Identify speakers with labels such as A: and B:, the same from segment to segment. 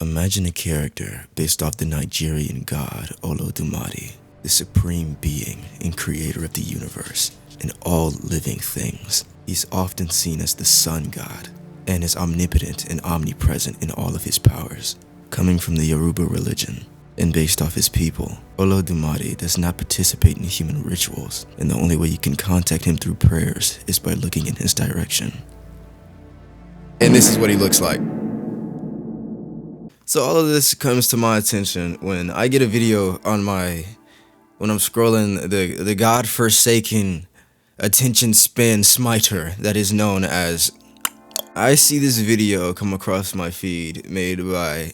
A: Imagine a character based off the Nigerian god Olo Duma, the supreme being and creator of the universe and all living things. He's often seen as the sun god and is omnipotent and omnipresent in all of his powers. Coming from the Yoruba religion and based off his people, Olo Duma does not participate in human rituals, and the only way you can contact him through prayers is by looking in his direction. And this is what he looks like. So all of this comes to my attention when I get a video on when I'm scrolling the God-forsaken attention span smiter that is known as, I see this video come across my feed made by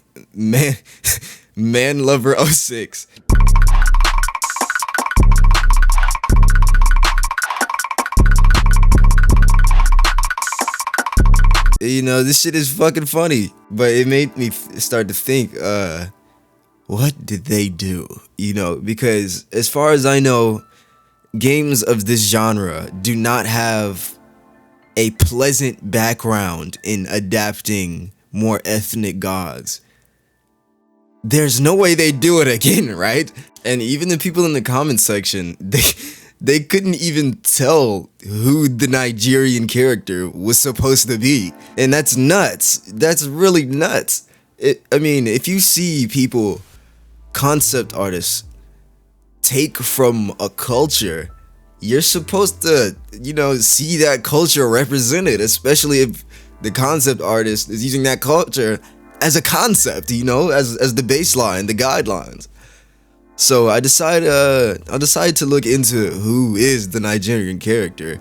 A: ManLover06. You know, this shit is fucking funny, but it made me start to think, what did they do? You know, because as far as I know, games of this genre do not have a pleasant background in adapting more ethnic gods. There's no way they do it again, right? And even the people in the comment section, they couldn't even tell who the Nigerian character was supposed to be. And that's nuts. That's really nuts. I mean, if you see people, concept artists, take from a culture, you're supposed to, you know, see that culture represented, especially if the concept artist is using that culture as a concept, you know, as the baseline, the guidelines. So I decided to look into who is the Nigerian character,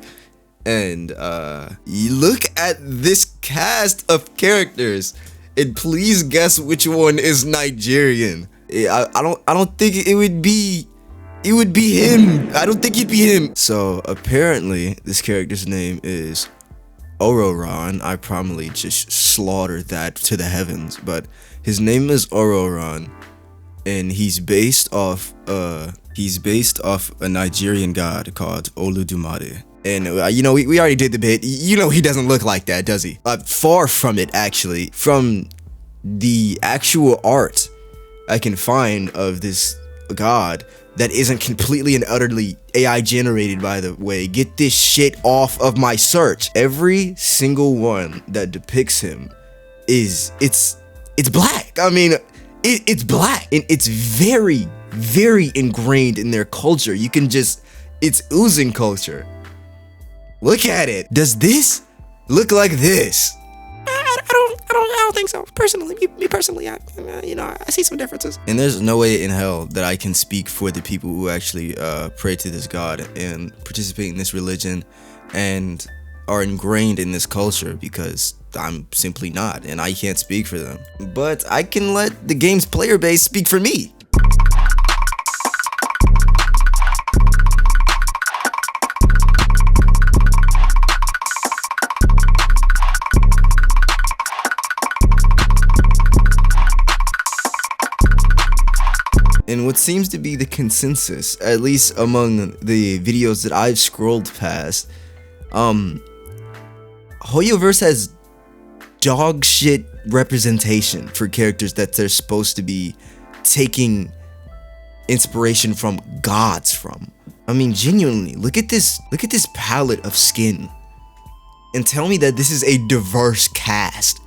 A: and you look at this cast of characters, and please guess which one is Nigerian. I don't think it would be him. I don't think it'd be him. So apparently this character's name is Ororon. I probably just slaughtered that to the heavens, but his name is Ororon. And he's based off a Nigerian god called Olo Duma. And you know, we already did the bit. You know, he doesn't look like that, does he? Far from it, actually. From the actual art I can find of this god that isn't completely and utterly AI generated, by the way. Get this shit off of my search. Every single one that depicts him it's black. I mean, it's black, and it's very, very ingrained in their culture. You can just, it's oozing culture. Look at it. Does this look like this? I don't think so. Personally, me personally, I see some differences. And there's no way in hell that I can speak for the people who actually pray to this god and participate in this religion and are ingrained in this culture, because I'm simply not, and I can't speak for them. But I can let the game's player base speak for me. And what seems to be the consensus, at least among the videos that I've scrolled past, Hoyoverse has dog shit representation for characters that they're supposed to be taking inspiration from gods from. I mean, genuinely, look at this palette of skin and tell me that this is a diverse cast.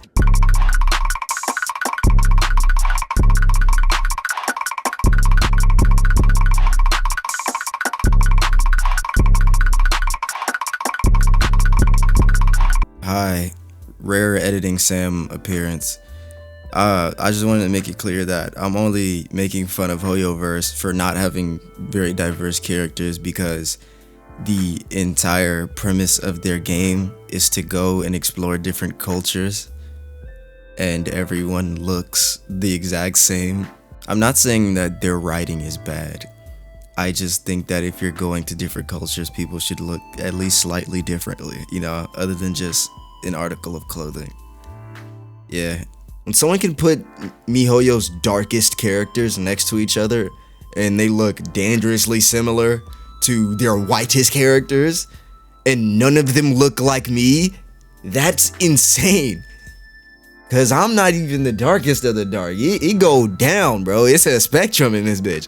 A: Hi, rare editing Sam appearance. I just wanted to make it clear that I'm only making fun of Hoyoverse for not having very diverse characters, because the entire premise of their game is to go and explore different cultures, and everyone looks the exact same. I'm not saying that their writing is bad. I just think that if you're going to different cultures, people should look at least slightly differently, you know, other than just an article of clothing. Yeah. When someone can put MiHoYo's darkest characters next to each other and they look dangerously similar to their whitest characters and none of them look like me, that's insane. Cause I'm not even the darkest of the dark. It go down, bro. It's a spectrum in this bitch.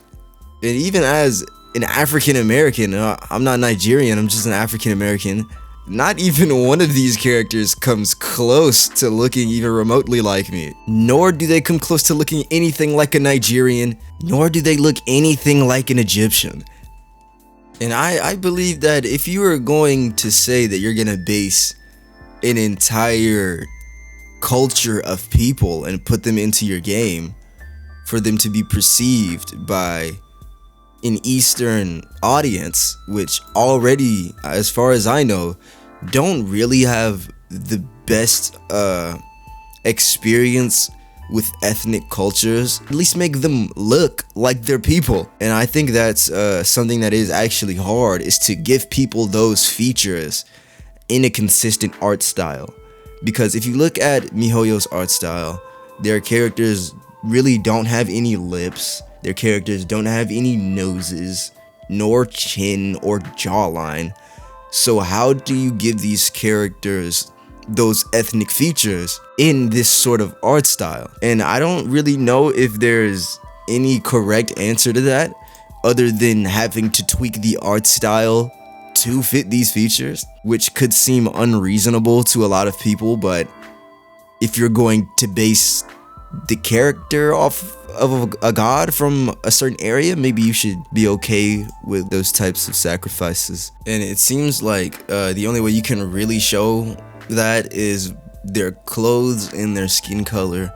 A: And even as an African American, I'm not Nigerian, I'm just an African American. Not even one of these characters comes close to looking even remotely like me. Nor do they come close to looking anything like a Nigerian, nor do they look anything like an Egyptian. And I believe that if you are going to say that you're gonna base an entire culture of people and put them into your game for them to be perceived by an Eastern audience, which already, as far as I know, don't really have the best experience with ethnic cultures, at least make them look like they're people. And I think that's something that is actually hard, is to give people those features in a consistent art style. Because if you look at MiHoYo's art style, their characters really don't have any lips, their characters don't have any noses, nor chin or jawline. So how do you give these characters those ethnic features in this sort of art style? And I don't really know if there's any correct answer to that, other than having to tweak the art style to fit these features, which could seem unreasonable to a lot of people. But if you're going to base the character off of a god from a certain area, maybe you should be okay with those types of sacrifices. And it seems like the only way you can really show that is their clothes and their skin color,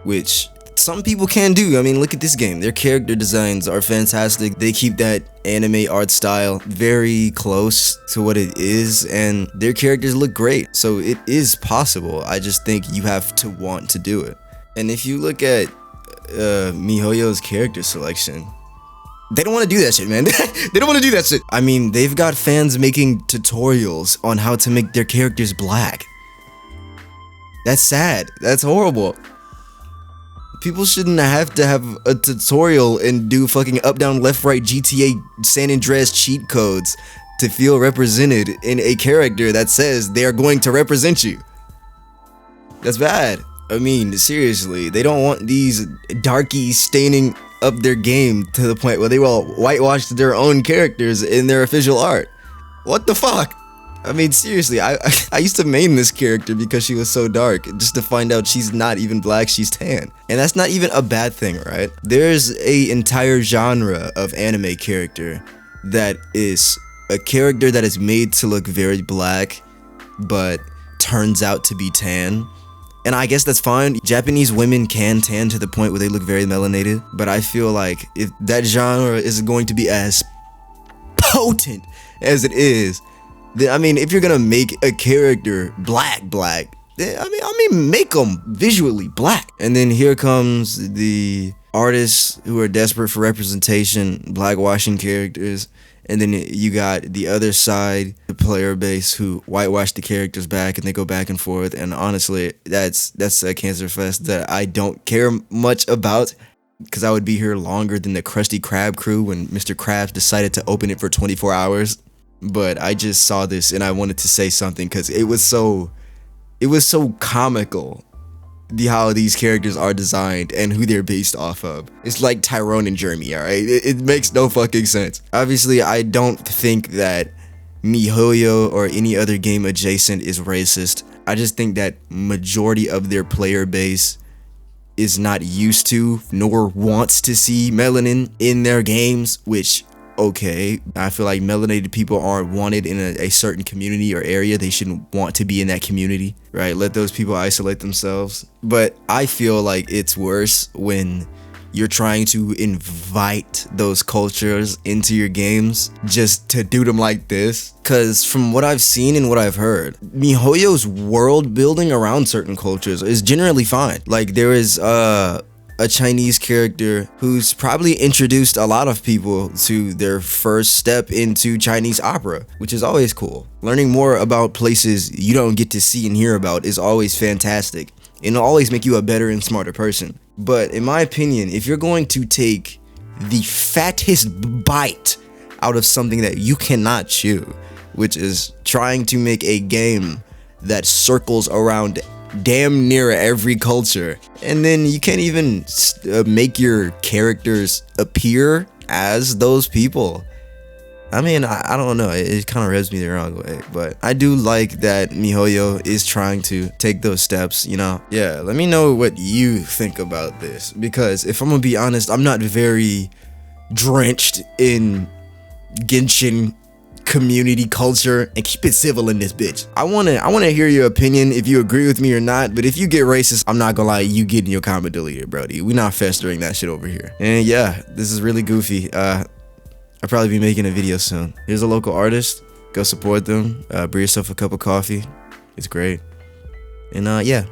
A: which some people can do. I mean, look at this game. Their character designs are fantastic. They keep that anime art style very close to what it is, and their characters look great. So it is possible. I just think you have to want to do it. And if you look at MiHoYo's character selection, they don't want to do that shit, man. They don't want to do that shit. I mean, they've got fans making tutorials on how to make their characters black. That's sad. That's horrible. People shouldn't have to have a tutorial and do fucking up, down, left, right GTA San Andreas cheat codes to feel represented in a character that says they're going to represent you. That's bad. I mean, seriously, they don't want these darkies staining up their game to the point where they will whitewash their own characters in their official art. What the fuck? I mean, seriously, I used to main this character because she was so dark, just to find out she's not even black, she's tan. And that's not even a bad thing, right? There's an entire genre of anime character that is a character that is made to look very black, but turns out to be tan. And I guess that's fine. Japanese women can tan to the point where they look very melanated, but I feel like if that genre is going to be as potent as it is, I mean, if you're gonna make a character black, then, I mean, make them visually black. And then here comes the artists who are desperate for representation, blackwashing characters. And then you got the other side, the player base, who whitewash the characters back, and they go back and forth. And honestly, that's a cancer fest that I don't care much about, because I would be here longer than the Krusty Krab crew when Mr. Krabs decided to open it for 24 hours. But I just saw this and I wanted to say something because it was so comical, how these characters are designed and who they're based off of. It's like Tyrone and Jeremy, alright? It makes no fucking sense. Obviously, I don't think that MiHoYo or any other game adjacent is racist. I just think that majority of their player base is not used to nor wants to see melanin in their games, which, okay, I feel like melanated people aren't wanted in a certain community or area. They shouldn't want to be in that community, right? Let those people isolate themselves. But I feel like it's worse when you're trying to invite those cultures into your games just to do them like this. Because from what I've seen and what I've heard, MiHoYo's world building around certain cultures is generally fine. Like, there is a Chinese character who's probably introduced a lot of people to their first step into Chinese opera, which is always cool. Learning more about places you don't get to see and hear about is always fantastic. It'll always make you a better and smarter person. But in my opinion, if you're going to take the fattest bite out of something that you cannot chew, which is trying to make a game that circles around damn near every culture. And then you can't even make your characters appear as those people. I mean, I don't know, it kind of rubs me the wrong way, but I do like that MiHoYo is trying to take those steps, you know? Yeah, let me know what you think about this, because if I'm gonna be honest, I'm not very drenched in Genshin community culture, and keep it civil in this bitch. I wanna hear your opinion, if you agree with me or not, but if you get racist, I'm not gonna lie, you getting your comment deleted, brody. We not festering that shit over here. And yeah, this is really goofy. I'll probably be making a video soon. Here's a local artist. Go support them. Brew yourself a cup of coffee. It's great. And yeah.